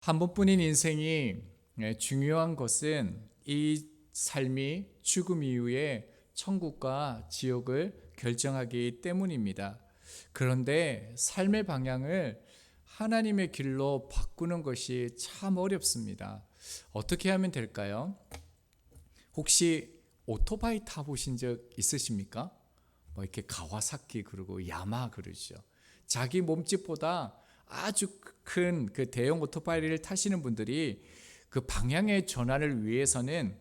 한 번뿐인 인생이 중요한 것은 이 삶이 죽음 이후에 천국과 지옥을 결정하기 때문입니다. 그런데 삶의 방향을 하나님의 길로 바꾸는 것이 참 어렵습니다. 어떻게 하면 될까요? 혹시 오토바이 타보신 적 있으십니까? 뭐 이렇게 가와사키 그러고 야마 그러죠. 자기 몸집보다 아주 큰 그 대형 오토바이를 타시는 분들이 그 방향의 전환을 위해서는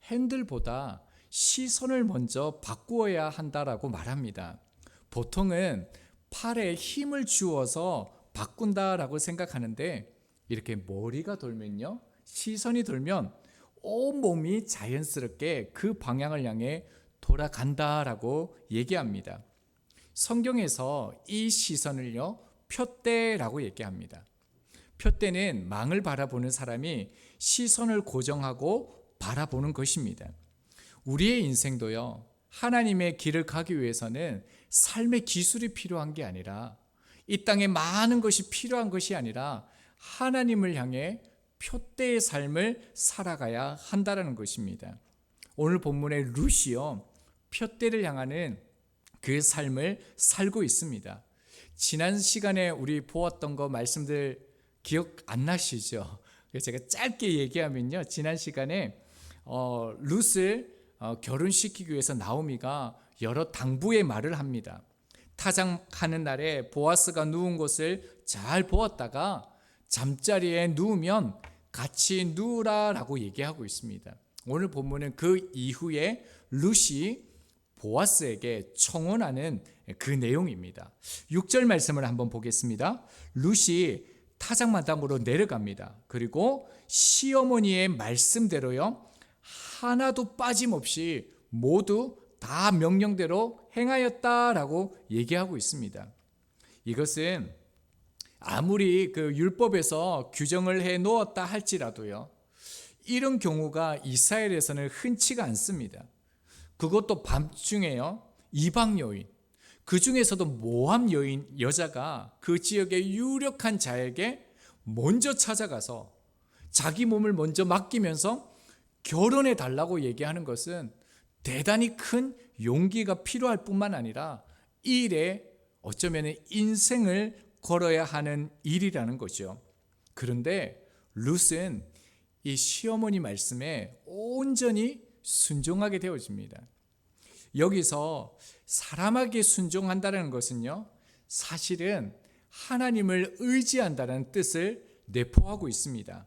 핸들보다 시선을 먼저 바꾸어야 한다라고 말합니다. 보통은 팔에 힘을 주어서 바꾼다라고 생각하는데 이렇게 머리가 돌면요, 시선이 돌면 온몸이 자연스럽게 그 방향을 향해 돌아간다라고 얘기합니다. 성경에서 이 시선을요, 표대라고 얘기합니다. 표대는 망을 바라보는 사람이 시선을 고정하고 바라보는 것입니다. 우리의 인생도요, 하나님의 길을 가기 위해서는 삶의 기술이 필요한 게 아니라, 이 땅에 많은 것이 필요한 것이 아니라 하나님을 향해 표대의 삶을 살아가야 한다는 것입니다. 오늘 본문의 룻이요, 표대를 향하는 그 삶을 살고 있습니다. 지난 시간에 우리 보았던 거 말씀들 기억 안 나시죠? 제가 짧게 얘기하면요, 지난 시간에 룻을 결혼시키기 위해서 나오미가 여러 당부의 말을 합니다. 타작하는 날에 보아스가 누운 곳을 잘 보았다가 잠자리에 누우면 같이 누우라라고 얘기하고 있습니다. 오늘 본문은 그 이후에 룻이 보아스에게 청혼하는 그 내용입니다. 6절 말씀을 한번 보겠습니다. 룻이 타작마당으로 내려갑니다. 그리고 시어머니의 말씀대로요, 하나도 빠짐없이 모두 다 명령대로 행하였다라고 얘기하고 있습니다. 이것은 아무리 그 율법에서 규정을 해 놓았다 할지라도요, 이런 경우가 이스라엘에서는 흔치가 않습니다. 그것도 밤중에요, 이방 여인, 그 중에서도 모함 여인 여자가 그 지역의 유력한 자에게 먼저 찾아가서 자기 몸을 먼저 맡기면서 결혼해 달라고 얘기하는 것은 대단히 큰 용기가 필요할 뿐만 아니라 이 일에 어쩌면 인생을 걸어야 하는 일이라는 거죠. 그런데 룻은 이 시어머니 말씀에 온전히 순종하게 되어집니다. 여기서 사람에게 순종한다는 것은요, 사실은 하나님을 의지한다는 뜻을 내포하고 있습니다.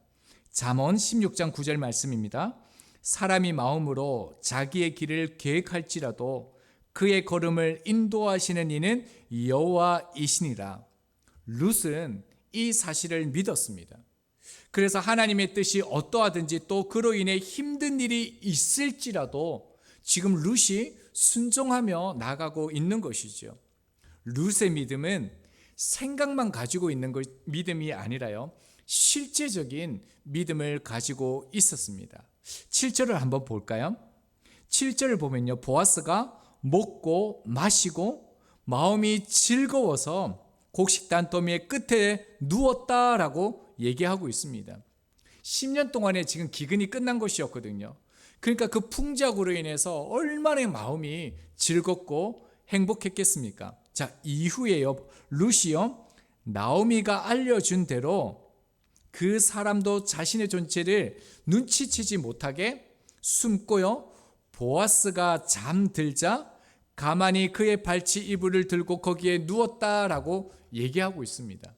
잠언 16장 9절 말씀입니다. 사람이 마음으로 자기의 길을 계획할지라도 그의 걸음을 인도하시는 이는 여호와이시니라. 룻은 이 사실을 믿었습니다. 그래서 하나님의 뜻이 어떠하든지 또 그로 인해 힘든 일이 있을지라도 지금 룻이 순종하며 나가고 있는 것이죠. 룻의 믿음은 생각만 가지고 있는 믿음이 아니라요, 실제적인 믿음을 가지고 있었습니다. 7절을 한번 볼까요? 7절을 보면요, 보아스가 먹고 마시고 마음이 즐거워서 곡식단 더미의 끝에 누웠다라고 얘기하고 있습니다. 10년 동안에 지금 기근이 끝난 것이었거든요. 그러니까 그 풍작으로 인해서 얼마나 마음이 즐겁고 행복했겠습니까? 자, 이후에요, 룻이요, 나오미가 알려준 대로 그 사람도 자신의 존재를 눈치채지 못하게 숨고요, 보아스가 잠들자 가만히 그의 발치 이불을 들고 거기에 누웠다라고 얘기하고 있습니다.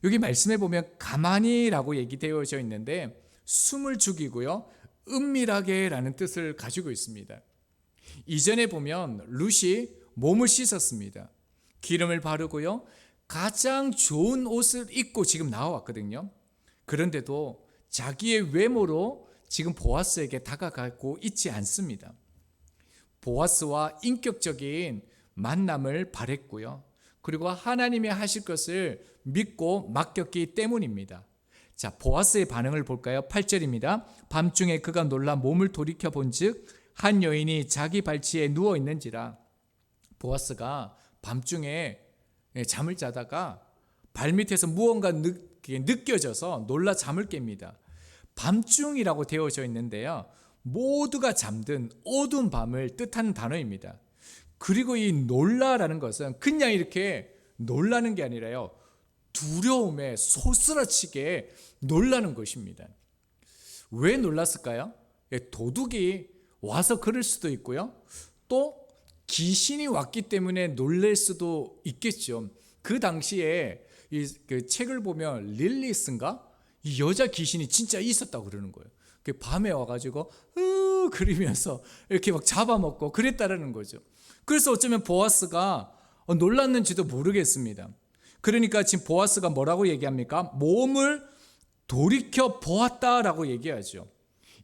여기 말씀해 보면 가만히라고 얘기되어져 있는데 숨을 죽이고요, 은밀하게 라는 뜻을 가지고 있습니다. 이전에 보면 룻이 몸을 씻었습니다. 기름을 바르고요, 가장 좋은 옷을 입고 지금 나왔거든요. 그런데도 자기의 외모로 지금 보아스에게 다가가고 있지 않습니다. 보아스와 인격적인 만남을 바랬고요, 그리고 하나님이 하실 것을 믿고 맡겼기 때문입니다. 자, 보아스의 반응을 볼까요? 8절입니다. 밤중에 그가 놀라 몸을 돌이켜 본즉 한 여인이 자기 발치에 누워 있는지라. 보아스가 밤중에 잠을 자다가 발밑에서 무언가 느껴져서 놀라 잠을 깹니다. 밤중이라고 되어져 있는데요, 모두가 잠든 어두운 밤을 뜻하는 단어입니다. 그리고 이 놀라라는 것은 그냥 이렇게 놀라는 게 아니라요, 두려움에 소스라치게 놀라는 것입니다. 왜 놀랐을까요? 도둑이 와서 그럴 수도 있고요, 또 귀신이 왔기 때문에 놀랄 수도 있겠죠. 그 당시에 그 책을 보면 릴리스인가? 이 여자 귀신이 진짜 있었다고 그러는 거예요. 밤에 와가지고 그러면서 이렇게 막 잡아먹고 그랬다라는 거죠. 그래서 어쩌면 보아스가 놀랐는지도 모르겠습니다. 그러니까 지금 보아스가 뭐라고 얘기합니까? 몸을 돌이켜 보았다라고 얘기하죠.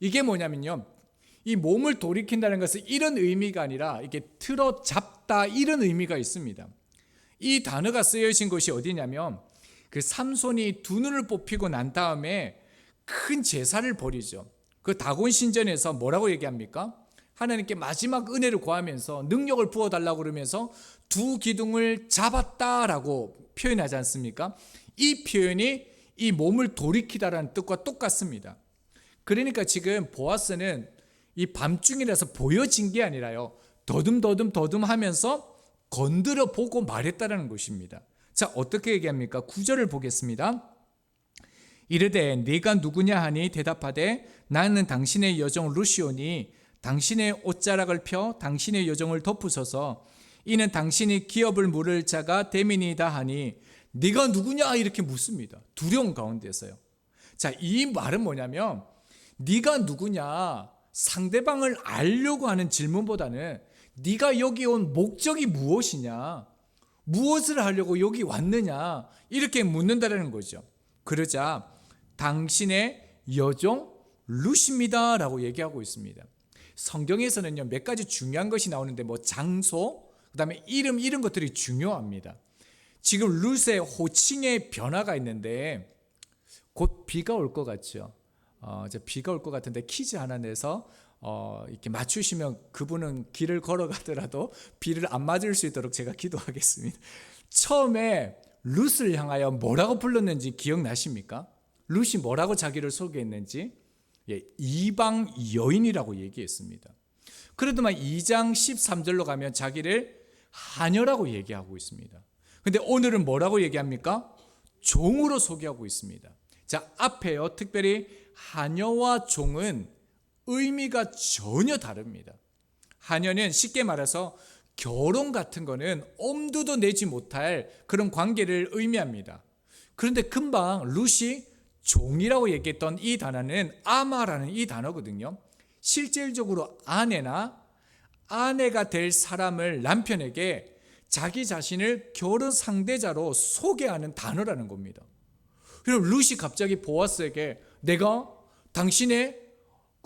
이게 뭐냐면요, 이 몸을 돌이킨다는 것은 이런 의미가 아니라 이게 틀어 잡다, 이런 의미가 있습니다. 이 단어가 쓰여진 곳이 어디냐면, 그 삼손이 두 눈을 뽑히고 난 다음에 큰 제사를 벌이죠. 그 다곤 신전에서 뭐라고 얘기합니까? 하나님께 마지막 은혜를 구하면서 능력을 부어달라고 그러면서 두 기둥을 잡았다라고 표현하지 않습니까? 이 표현이 이 몸을 돌이키다라는 뜻과 똑같습니다. 그러니까 지금 보아스는 이 밤중이라서 보여진 게 아니라요, 더듬 하면서 건드려 보고 말했다라는 것입니다. 자, 어떻게 얘기합니까? 9절을 보겠습니다. 이르되 네가 누구냐 하니 대답하되 나는 당신의 여종 루시오니 당신의 옷자락을 펴 당신의 여종을 덮으소서. 이는 당신이 기업을 물을 자가 됨이니이다 하니 네가 누구냐 이렇게 묻습니다. 두려움 가운데서요. 자, 이 말은 뭐냐면, 네가 누구냐, 상대방을 알려고 하는 질문보다는 네가 여기 온 목적이 무엇이냐, 무엇을 하려고 여기 왔느냐, 이렇게 묻는다는 거죠. 그러자 당신의 여종 루시입니다 라고 얘기하고 있습니다. 성경에서는요, 몇 가지 중요한 것이 나오는데 뭐 장소, 그 다음에 이름, 이런 것들이 중요합니다. 지금 룻의 호칭의 변화가 있는데 곧 비가 올 것 같죠. 비가 올 것 같은데 퀴즈 하나 내서 이렇게 맞추시면 그분은 길을 걸어가더라도 비를 안 맞을 수 있도록 제가 기도하겠습니다. 처음에 룻을 향하여 뭐라고 불렀는지 기억나십니까? 룻이 뭐라고 자기를 소개했는지? 이방 여인이라고 얘기했습니다. 그래도만 2장 13절로 가면 자기를 하녀라고 얘기하고 있습니다. 근데 오늘은 뭐라고 얘기합니까? 종으로 소개하고 있습니다. 자, 앞에요, 특별히 하녀와 종은 의미가 전혀 다릅니다. 하녀는 쉽게 말해서 결혼 같은 거는 엄두도 내지 못할 그런 관계를 의미합니다. 그런데 금방 룻이 종이라고 얘기했던 이 단어는 아마라는 이 단어거든요. 실질적으로 아내가 될 사람을 남편에게 자기 자신을 결혼 상대자로 소개하는 단어라는 겁니다. 그럼 룻이 갑자기 보아스에게 내가 당신의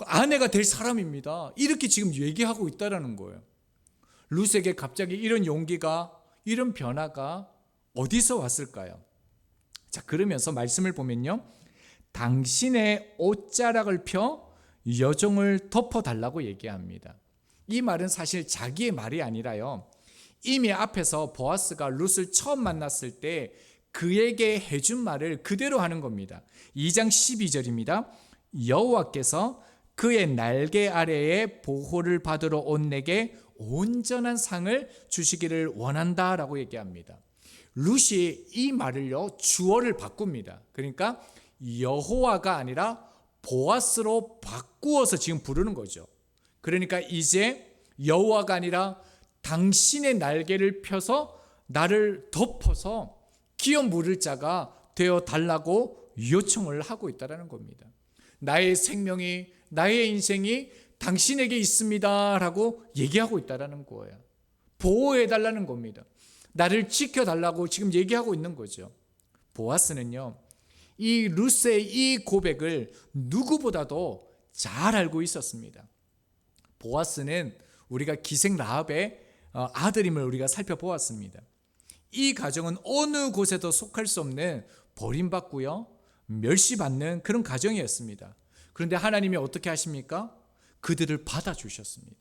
아내가 될 사람입니다, 이렇게 지금 얘기하고 있다는 거예요. 룻에게 갑자기 이런 용기가, 이런 변화가 어디서 왔을까요? 자, 그러면서 말씀을 보면요, 당신의 옷자락을 펴 여종을 덮어달라고 얘기합니다. 이 말은 사실 자기의 말이 아니라요, 이미 앞에서 보아스가 룻을 처음 만났을 때 그에게 해준 말을 그대로 하는 겁니다. 2장 12절입니다. 여호와께서 그의 날개 아래에 보호를 받으러 온 내게 온전한 상을 주시기를 원한다라고 얘기합니다. 룻이 이 말을요, 주어를 바꿉니다. 그러니까 여호와가 아니라 보아스로 바꾸어서 지금 부르는 거죠. 그러니까 이제 여호와가 아니라 당신의 날개를 펴서 나를 덮어서 기업 물을 자가 되어 달라고 요청을 하고 있다는 겁니다. 나의 생명이, 나의 인생이 당신에게 있습니다 라고 얘기하고 있다는 거예요. 보호해 달라는 겁니다. 나를 지켜달라고 지금 얘기하고 있는 거죠. 보아스는요, 이 룻의 이 고백을 누구보다도 잘 알고 있었습니다. 보아스는 우리가 기생 라합의 아들임을 우리가 살펴보았습니다. 이 가정은 어느 곳에도 속할 수 없는 버림받고요, 멸시받는 그런 가정이었습니다. 그런데 하나님이 어떻게 하십니까? 그들을 받아주셨습니다.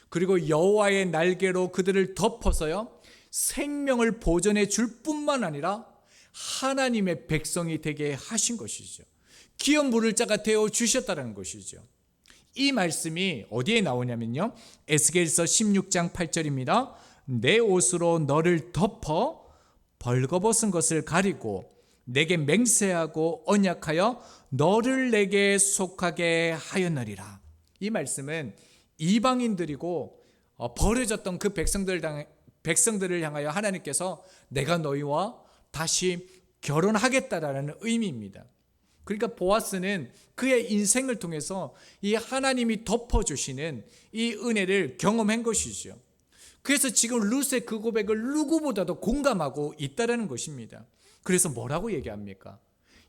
그리고 여호와의 날개로 그들을 덮어서요, 생명을 보존해 줄 뿐만 아니라 하나님의 백성이 되게 하신 것이죠. 기업 물을 자가 되어 주셨다는 것이죠. 이 말씀이 어디에 나오냐면요, 에스겔서 16장 8절입니다. 내 옷으로 너를 덮어 벌거벗은 것을 가리고 내게 맹세하고 언약하여 너를 내게 속하게 하였느니라. 이 말씀은 이방인들이고 버려졌던 그 백성들을 향하여 하나님께서 내가 너희와 다시 결혼하겠다라는 의미입니다. 그러니까 보아스는 그의 인생을 통해서 이 하나님이 덮어주시는 이 은혜를 경험한 것이죠. 그래서 지금 룻의 그 고백을 누구보다도 공감하고 있다는 것입니다. 그래서 뭐라고 얘기합니까?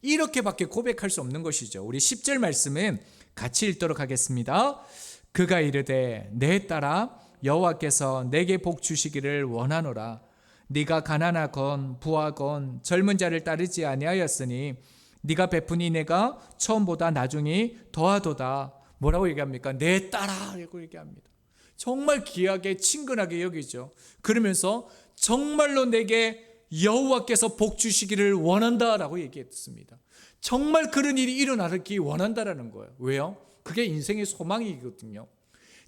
이렇게밖에 고백할 수 없는 것이죠. 우리 10절 말씀은 같이 읽도록 하겠습니다. 그가 이르되 내 딸아 여호와께서 내게 복 주시기를 원하노라. 네가 가난하건 부하건 젊은 자를 따르지 아니하였으니 네가 베푼 인애가 처음보다 나중이 더하도다. 뭐라고 얘기합니까? 내 딸아 라고 얘기합니다. 정말 귀하게 친근하게 여기죠. 그러면서 정말로 내게 여호와께서 복 주시기를 원한다라고 얘기했습니다. 정말 그런 일이 일어나기 원한다라는 거예요. 왜요? 그게 인생의 소망이거든요.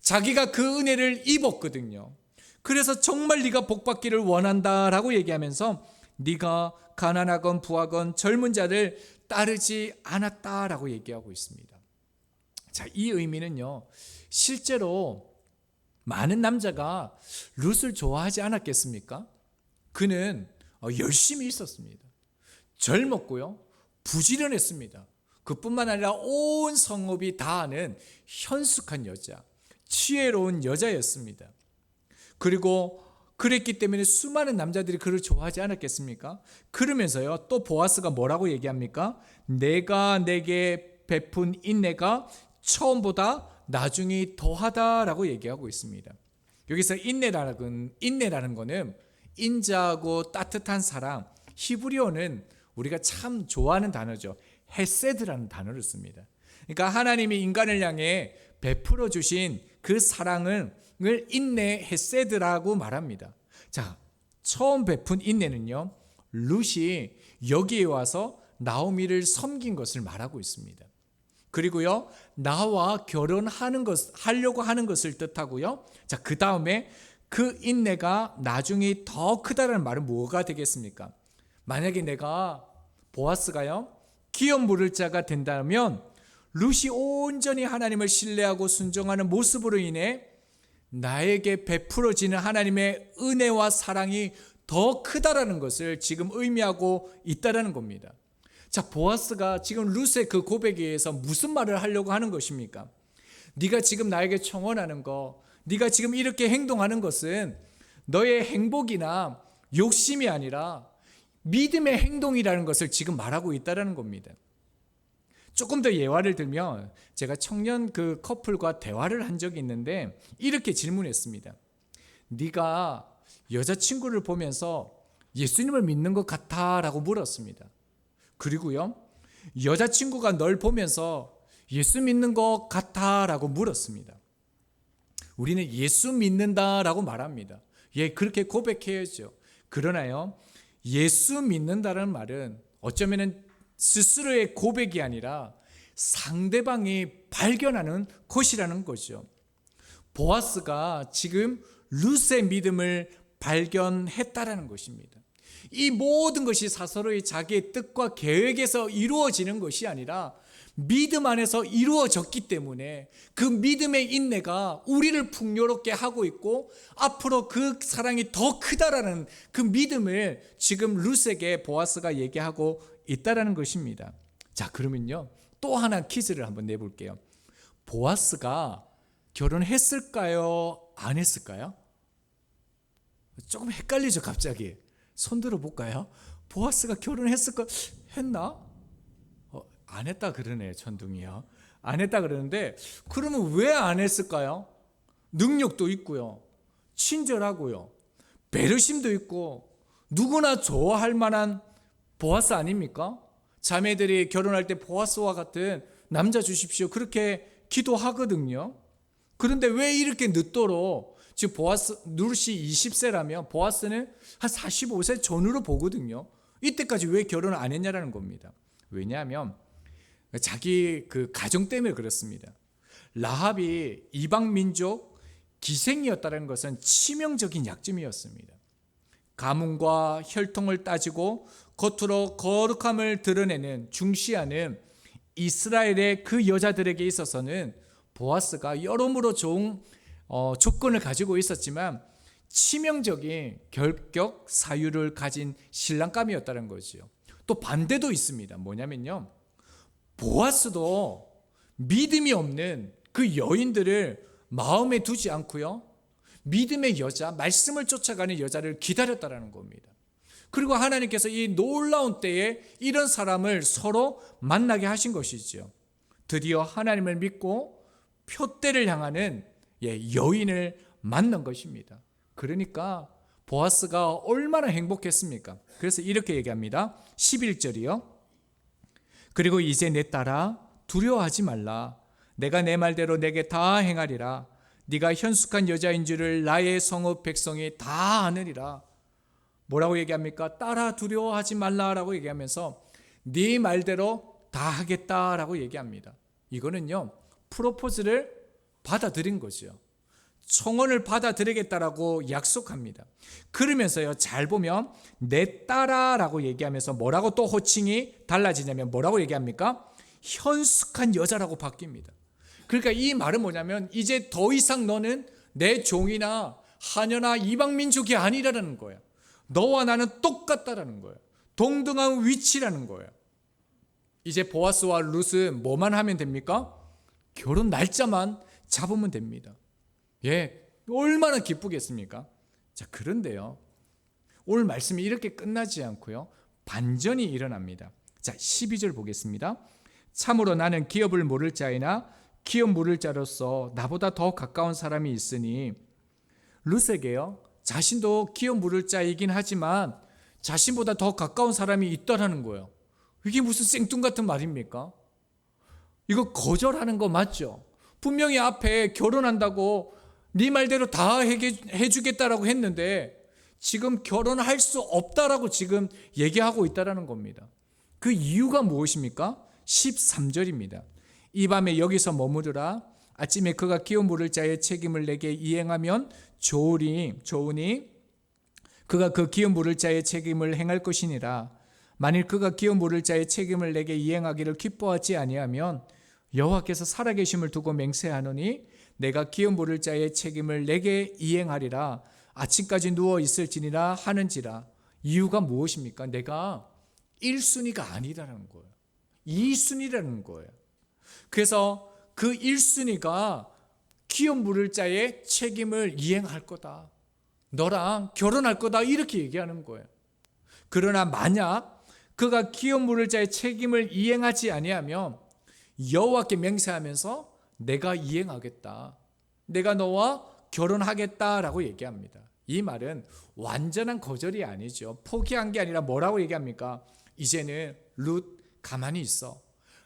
자기가 그 은혜를 입었거든요. 그래서 정말 네가 복 받기를 원한다라고 얘기하면서 네가 가난하건 부하건 젊은 자를 따르지 않았다라고 얘기하고 있습니다. 자, 이 의미는요, 실제로 많은 남자가 룻을 좋아하지 않았겠습니까? 그는 열심히 있었습니다. 젊었고요, 부지런했습니다. 그뿐만 아니라 온 성읍이 다 아는 현숙한 여자, 지혜로운 여자였습니다. 그리고 그랬기 때문에 수많은 남자들이 그를 좋아하지 않았겠습니까? 그러면서요, 또 보아스가 뭐라고 얘기합니까? 내가 내게 베푼 인내가 처음보다 나중이 더하다라고 얘기하고 있습니다. 여기서 인내라는 거는 인자하고 따뜻한 사랑, 히브리어는 우리가 참 좋아하는 단어죠. 헤세드라는 단어를 씁니다. 그러니까 하나님이 인간을 향해 베풀어 주신 그 사랑을 인내 헤세드라고 말합니다. 자, 처음 베푼 인내는요, 룻이 여기에 와서 나오미를 섬긴 것을 말하고 있습니다. 그리고요, 나와 하려고 하는 것을 뜻하고요. 자, 그 다음에 그 인내가 나중에 더 크다는 말은 뭐가 되겠습니까? 만약에 내가 보아스가요, 기업 물을 자가 된다면 룻이 온전히 하나님을 신뢰하고 순종하는 모습으로 인해 나에게 베풀어지는 하나님의 은혜와 사랑이 더 크다라는 것을 지금 의미하고 있다라는 겁니다. 자, 보아스가 지금 룻의 그 고백에 의해서 무슨 말을 하려고 하는 것입니까? 네가 지금 나에게 청혼하는 거, 네가 지금 이렇게 행동하는 것은 너의 행복이나 욕심이 아니라 믿음의 행동이라는 것을 지금 말하고 있다는 겁니다. 조금 더 예화를 들면 제가 청년 그 커플과 대화를 한 적이 있는데 이렇게 질문했습니다. 네가 여자친구를 보면서 예수님을 믿는 것 같아 라고 물었습니다. 그리고요, 여자친구가 널 보면서 예수 믿는 것 같아 라고 물었습니다. 우리는 예수 믿는다라고 말합니다. 예, 그렇게 고백해야죠. 그러나요, 예수 믿는다는 말은 어쩌면 스스로의 고백이 아니라 상대방이 발견하는 것이라는 거죠. 보아스가 지금 룻의 믿음을 발견했다라는 것입니다. 이 모든 것이 사서로의 자기의 뜻과 계획에서 이루어지는 것이 아니라 믿음 안에서 이루어졌기 때문에 그 믿음의 인내가 우리를 풍요롭게 하고 있고 앞으로 그 사랑이 더 크다라는 그 믿음을 지금 룻에게 보아스가 얘기하고 있다라는 것입니다. 자, 그러면요, 또 하나 퀴즈를 한번 내볼게요. 보아스가 결혼했을까요? 안 했을까요? 조금 헷갈리죠, 갑자기. 손 들어볼까요? 보아스가 결혼했을까? 했나? 안 했다 그러네, 천둥이요. 안 했다 그러는데, 그러면 왜 안 했을까요? 능력도 있고요, 친절하고요, 배려심도 있고, 누구나 좋아할 만한 보아스 아닙니까? 자매들이 결혼할 때 보아스와 같은 남자 주십시오, 그렇게 기도하거든요. 그런데 왜 이렇게 늦도록, 지금 룻이 20세라면 보아스는 한 45세 전후로 보거든요. 이때까지 왜 결혼을 안 했냐라는 겁니다. 왜냐하면 자기 그 가정 때문에 그렇습니다. 라합이 이방 민족 기생이었다는 것은 치명적인 약점이었습니다. 가문과 혈통을 따지고 겉으로 거룩함을 드러내는 중시하는 이스라엘의 그 여자들에게 있어서는 보아스가 여러모로 좋은 조건을 가지고 있었지만 치명적인 결격 사유를 가진 신랑감이었다는 거죠. 또 반대도 있습니다. 뭐냐면요, 보아스도 믿음이 없는 그 여인들을 마음에 두지 않고요, 믿음의 여자, 말씀을 쫓아가는 여자를 기다렸다라는 겁니다. 그리고 하나님께서 이 놀라운 때에 이런 사람을 서로 만나게 하신 것이죠. 드디어 하나님을 믿고 표대를 향하는 여인을 만난 것입니다. 그러니까 보아스가 얼마나 행복했습니까? 그래서 이렇게 얘기합니다. 11절이요. 그리고 이제 내 딸아, 두려워하지 말라. 내가 내 말대로 내게 다 행하리라. 네가 현숙한 여자인 줄을 나의 성읍 백성이 다 아느리라. 뭐라고 얘기합니까? 딸아, 두려워하지 말라라고 얘기하면서 네 말대로 다 하겠다라고 얘기합니다. 이거는요, 프로포즈를 받아들인 거죠. 청혼을 받아들이겠다라고 약속합니다. 그러면서요, 잘 보면 내 딸아라고 얘기하면서 뭐라고 또 호칭이 달라지냐면 뭐라고 얘기합니까? 현숙한 여자라고 바뀝니다. 그러니까 이 말은 뭐냐면 이제 더 이상 너는 내 종이나 하녀나 이방민족이 아니라는 거야. 너와 나는 똑같다라는 거예요. 동등한 위치라는 거예요. 이제 보아스와 룻은 뭐만 하면 됩니까? 결혼 날짜만 잡으면 됩니다. 얼마나 기쁘겠습니까? 자, 그런데요, 오늘 말씀이 이렇게 끝나지 않고요, 반전이 일어납니다. 자, 12절 보겠습니다. 참으로 나는 기업을 모를 자이나 기업 물을 자로서 나보다 더 가까운 사람이 있으니, 룻에게요, 자신도 기업 물을 자이긴 하지만 자신보다 더 가까운 사람이 있다라는 거예요. 이게 무슨 생뚱같은 말입니까? 이거 거절하는 거 맞죠? 분명히 앞에 결혼한다고 네 말대로 다 해주겠다라고 했는데 지금 결혼할 수 없다라고 지금 얘기하고 있다라는 겁니다. 그 이유가 무엇입니까? 13절입니다. 이 밤에 여기서 머무르라. 아침에 그가 기업 물을 자의 책임을 내게 이행하면 좋으니 그가 그 기업 물을 자의 책임을 행할 것이니라. 만일 그가 기업 물을 자의 책임을 내게 이행하기를 기뻐하지 아니하면 여호와께서 살아계심을 두고 맹세하노니 내가 기업 물을 자의 책임을 내게 이행하리라. 아침까지 누워 있을지니라 하는지라. 이유가 무엇입니까? 내가 1순위가 아니라는 거예요. 2순위라는 거예요. 그래서 그 1순위가 기업 물을 자의 책임을 이행할 거다. 너랑 결혼할 거다. 이렇게 얘기하는 거예요. 그러나 만약 그가 기업 물을 자의 책임을 이행하지 아니하면 여호와께 맹세하면서 내가 이행하겠다. 내가 너와 결혼하겠다라고 얘기합니다. 이 말은 완전한 거절이 아니죠. 포기한 게 아니라 뭐라고 얘기합니까? 이제는 룻 가만히 있어.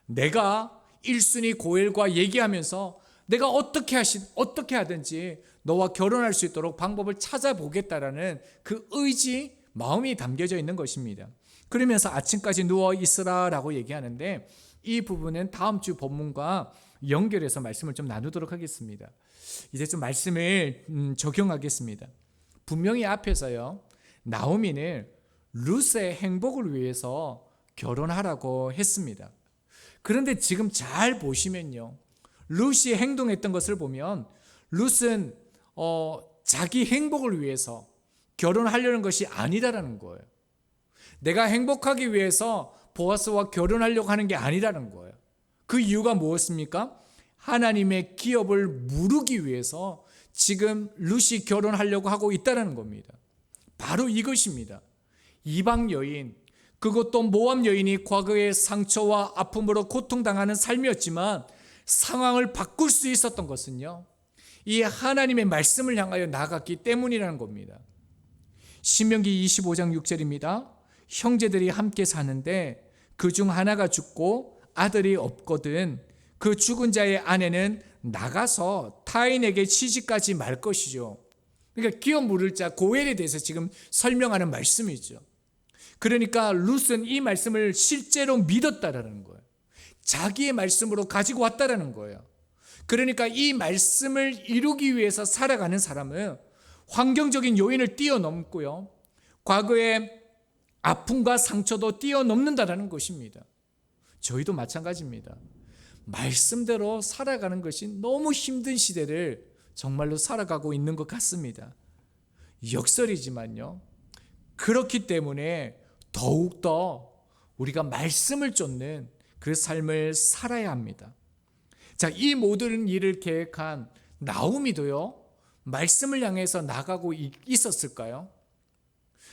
내가 1순위 고엘과 얘기하면서 내가 어떻게 하든지 너와 결혼할 수 있도록 방법을 찾아보겠다라는 그 의지, 마음이 담겨져 있는 것입니다. 그러면서 아침까지 누워 있으라라고 얘기하는데 이 부분은 다음 주 본문과 연결해서 말씀을 좀 나누도록 하겠습니다. 이제 좀 말씀을 적용하겠습니다. 분명히 앞에서요, 나오미는 룻의 행복을 위해서 결혼하라고 했습니다. 그런데 지금 잘 보시면요, 룻이 행동했던 것을 보면 룻은 자기 행복을 위해서 결혼하려는 것이 아니라는 거예요. 내가 행복하기 위해서 보아스와 결혼하려고 하는 게 아니라는 거예요. 그 이유가 무엇입니까? 하나님의 기업을 무르기 위해서 지금 룻이 결혼하려고 하고 있다는 겁니다. 바로 이것입니다. 이방 여인, 그것도 모압 여인이 과거의 상처와 아픔으로 고통당하는 삶이었지만 상황을 바꿀 수 있었던 것은요, 이 하나님의 말씀을 향하여 나아갔기 때문이라는 겁니다. 신명기 25장 6절입니다. 형제들이 함께 사는데 그 중 하나가 죽고 아들이 없거든 그 죽은 자의 아내는 나가서 타인에게 시집가지 말 것이죠. 그러니까 기업 물을 자 고엘에 대해서 지금 설명하는 말씀이죠. 그러니까 룻은 이 말씀을 실제로 믿었다라는 거예요. 자기의 말씀으로 가지고 왔다라는 거예요. 그러니까 이 말씀을 이루기 위해서 살아가는 사람은 환경적인 요인을 뛰어넘고요, 과거의 아픔과 상처도 뛰어넘는다라는 것입니다. 저희도 마찬가지입니다. 말씀대로 살아가는 것이 너무 힘든 시대를 정말로 살아가고 있는 것 같습니다. 역설이지만요, 그렇기 때문에 더욱더 우리가 말씀을 쫓는 그 삶을 살아야 합니다. 자, 이 모든 일을 계획한 나오미도요, 말씀을 향해서 나가고 있었을까요?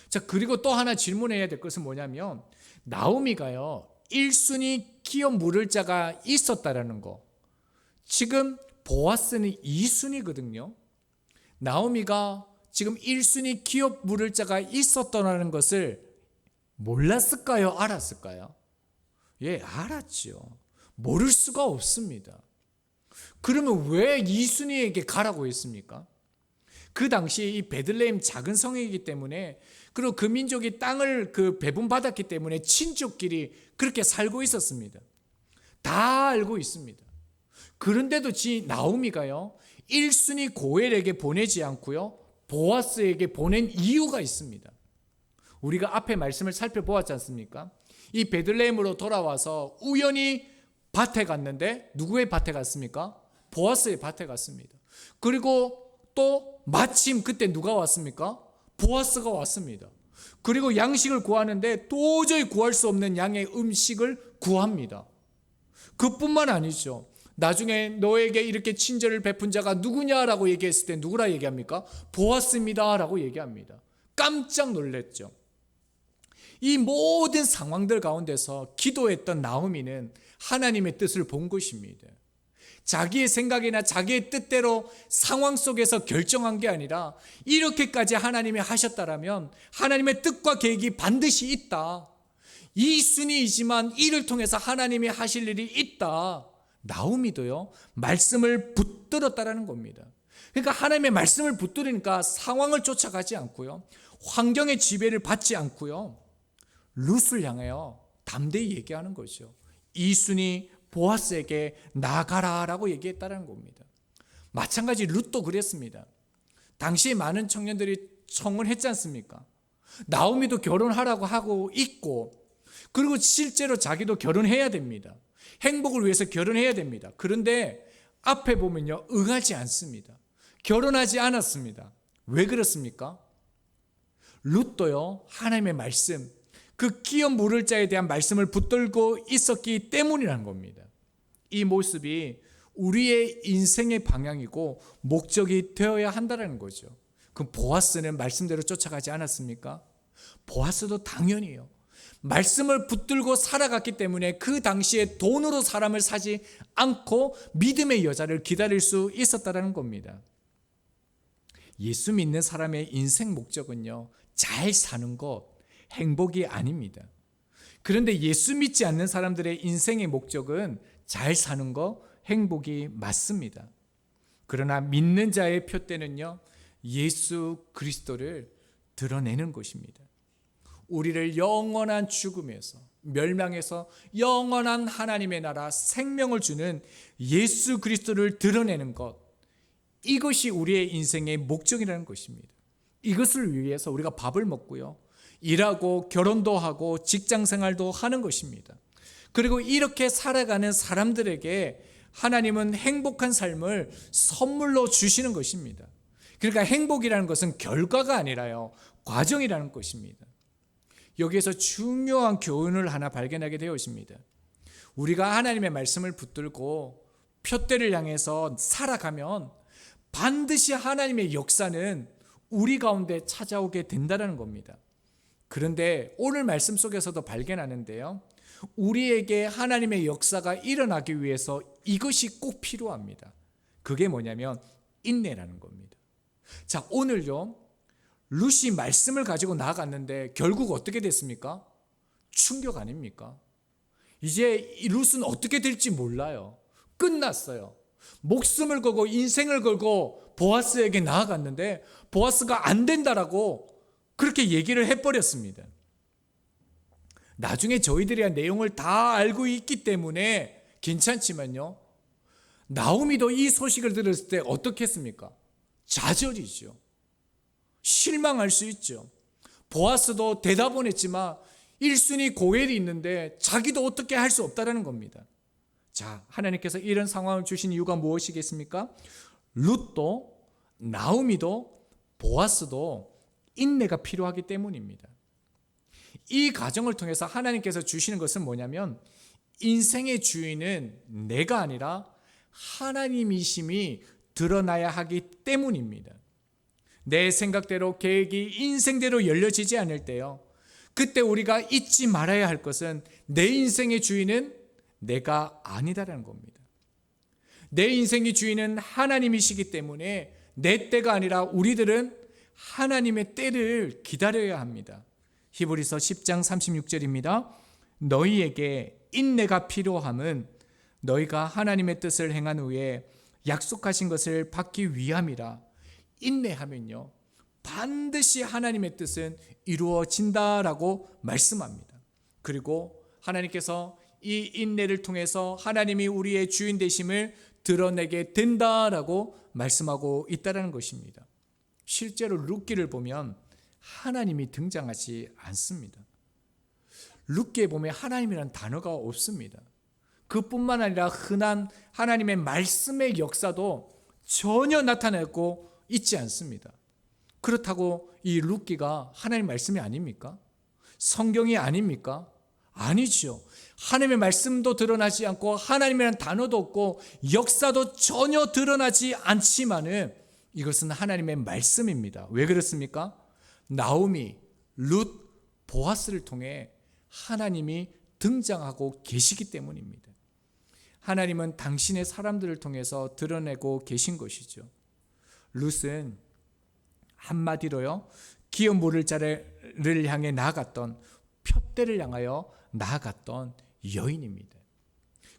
자, 그리고 또 하나 질문해야 될 것은 뭐냐면, 나오미가요, 1순위 기업 물을 자가 있었다라는 거. 지금 보아스는 2순위거든요. 나오미가 지금 1순위 기업 물을 자가 있었다는 것을 몰랐을까요? 알았을까요? 예, 알았죠. 모를 수가 없습니다. 그러면 왜 2순위에게 가라고 했습니까? 그 당시에 이 베들레헴 작은 성이기 때문에, 그리고 그 민족이 땅을 배분받았기 때문에 친족끼리 그렇게 살고 있었습니다. 다 알고 있습니다. 그런데도 나오미가요, 1순위 고엘에게 보내지 않고요, 보아스에게 보낸 이유가 있습니다. 우리가 앞에 말씀을 살펴보았지 않습니까? 이 베들레헴으로 돌아와서 우연히 밭에 갔는데 누구의 밭에 갔습니까? 보아스의 밭에 갔습니다. 그리고 또 마침 그때 누가 왔습니까? 보아스가 왔습니다. 그리고 양식을 구하는데 도저히 구할 수 없는 양의 음식을 구합니다. 그뿐만 아니죠. 나중에 너에게 이렇게 친절을 베푼 자가 누구냐라고 얘기했을 때 누구라 얘기합니까? 보았습니다 라고 얘기합니다. 깜짝 놀랐죠. 이 모든 상황들 가운데서 기도했던 나오미는 하나님의 뜻을 본 것입니다. 자기의 생각이나 자기의 뜻대로 상황 속에서 결정한 게 아니라 이렇게까지 하나님이 하셨다라면 하나님의 뜻과 계획이 반드시 있다. 이 순위이지만 이를 통해서 하나님이 하실 일이 있다. 나오미도요, 말씀을 붙들었다라는 겁니다. 그러니까 하나님의 말씀을 붙들으니까 상황을 쫓아가지 않고요, 환경의 지배를 받지 않고요, 룻을 향하여 담대히 얘기하는 거죠. 이순이 보아스에게 나가라라고 얘기했다는 겁니다. 마찬가지 룻도 그랬습니다. 당시에 많은 청년들이 청혼했지 않습니까? 나오미도 결혼하라고 하고 있고, 그리고 실제로 자기도 결혼해야 됩니다. 행복을 위해서 결혼해야 됩니다. 그런데 앞에 보면요, 응하지 않습니다. 결혼하지 않았습니다. 왜 그렇습니까? 룻도요, 하나님의 말씀, 그 기업 물을 자에 대한 말씀을 붙들고 있었기 때문이라는 겁니다. 이 모습이 우리의 인생의 방향이고 목적이 되어야 한다는 거죠. 그 보아스는 말씀대로 쫓아가지 않았습니까? 보아스도 당연히요, 말씀을 붙들고 살아갔기 때문에 그 당시에 돈으로 사람을 사지 않고 믿음의 여자를 기다릴 수 있었다는 겁니다. 예수 믿는 사람의 인생 목적은요, 잘 사는 것, 행복이 아닙니다. 그런데 예수 믿지 않는 사람들의 인생의 목적은 잘 사는 것, 행복이 맞습니다. 그러나 믿는 자의 표대는요, 예수 그리스도를 드러내는 것입니다. 우리를 영원한 죽음에서, 멸망에서 영원한 하나님의 나라 생명을 주는 예수 그리스도를 드러내는 것, 이것이 우리의 인생의 목적이라는 것입니다. 이것을 위해서 우리가 밥을 먹고요, 일하고 결혼도 하고 직장 생활도 하는 것입니다. 그리고 이렇게 살아가는 사람들에게 하나님은 행복한 삶을 선물로 주시는 것입니다. 그러니까 행복이라는 것은 결과가 아니라요, 과정이라는 것입니다. 여기에서 중요한 교훈을 하나 발견하게 되었습니다. 우리가 하나님의 말씀을 붙들고 표대를 향해서 살아가면 반드시 하나님의 역사는 우리 가운데 찾아오게 된다는 겁니다. 그런데 오늘 말씀 속에서도 발견하는데요, 우리에게 하나님의 역사가 일어나기 위해서 이것이 꼭 필요합니다. 그게 뭐냐면 인내라는 겁니다. 자, 오늘요, 룻이 말씀을 가지고 나아갔는데 결국 어떻게 됐습니까? 충격 아닙니까? 이제 이 룻은 어떻게 될지 몰라요. 끝났어요. 목숨을 걸고 인생을 걸고 보아스에게 나아갔는데 보아스가 안 된다라고 그렇게 얘기를 해버렸습니다. 나중에 저희들이 내용을 다 알고 있기 때문에 괜찮지만요, 나오미도 이 소식을 들었을 때 어떻게 했습니까? 좌절이죠. 실망할 수 있죠. 보아스도 대답은 했지만 1순위 고엘이 있는데 자기도 어떻게 할 수 없다라는 겁니다. 자, 하나님께서 이런 상황을 주신 이유가 무엇이겠습니까? 룻도 나오미도 보아스도 인내가 필요하기 때문입니다. 이 과정을 통해서 하나님께서 주시는 것은 뭐냐면, 인생의 주인은 내가 아니라 하나님이심이 드러나야 하기 때문입니다. 내 생각대로 계획이 인생대로 열려지지 않을 때요, 그때 우리가 잊지 말아야 할 것은 내 인생의 주인은 내가 아니다라는 겁니다. 내 인생의 주인은 하나님이시기 때문에 내 때가 아니라 우리들은 하나님의 때를 기다려야 합니다. 히브리서 10장 36절입니다. 너희에게 인내가 필요함은 너희가 하나님의 뜻을 행한 후에 약속하신 것을 받기 위함이라. 인내하면요, 반드시 하나님의 뜻은 이루어진다라고 말씀합니다. 그리고 하나님께서 이 인내를 통해서 하나님이 우리의 주인 되심을 드러내게 된다라고 말씀하고 있다는 것입니다. 실제로 룻기를 보면 하나님이 등장하지 않습니다. 룻기에 보면 하나님이라는 단어가 없습니다. 그뿐만 아니라 흔한 하나님의 말씀의 역사도 전혀 나타내고 있지 않습니다. 그렇다고 이 룻기가 하나님 말씀이 아닙니까? 성경이 아닙니까? 아니죠. 하나님의 말씀도 드러나지 않고 하나님이라는 단어도 없고 역사도 전혀 드러나지 않지만은 이것은 하나님의 말씀입니다. 왜 그렇습니까? 나오미, 룻, 보아스를 통해 하나님이 등장하고 계시기 때문입니다. 하나님은 당신의 사람들을 통해서 드러내고 계신 것이죠. 룻은 한마디로요, 기업 모를 자를 향해 나아갔던, 푯대를 향하여 나아갔던 여인입니다.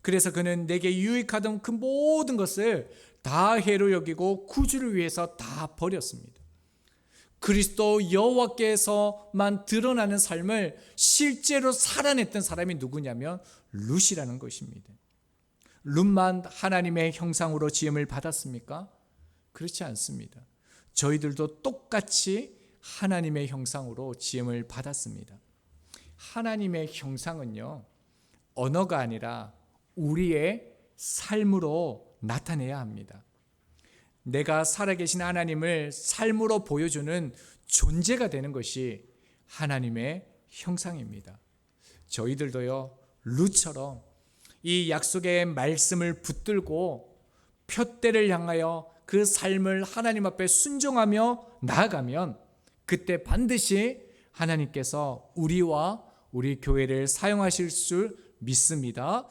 그래서 그는 내게 유익하던 그 모든 것을 다 해로 여기고 구주를 위해서 다 버렸습니다. 그리스도 여호와께서만 드러나는 삶을 실제로 살아냈던 사람이 누구냐면 룻이라는 것입니다. 룻만 하나님의 형상으로 지음을 받았습니까? 그렇지 않습니다. 저희들도 똑같이 하나님의 형상으로 지음을 받았습니다. 하나님의 형상은요, 언어가 아니라 우리의 삶으로 나타내야 합니다. 내가 살아계신 하나님을 삶으로 보여주는 존재가 되는 것이 하나님의 형상입니다. 저희들도요, 룻처럼 이 약속의 말씀을 붙들고 푯대를 향하여 그 삶을 하나님 앞에 순종하며 나아가면 그때 반드시 하나님께서 우리와 우리 교회를 사용하실 줄 믿습니다.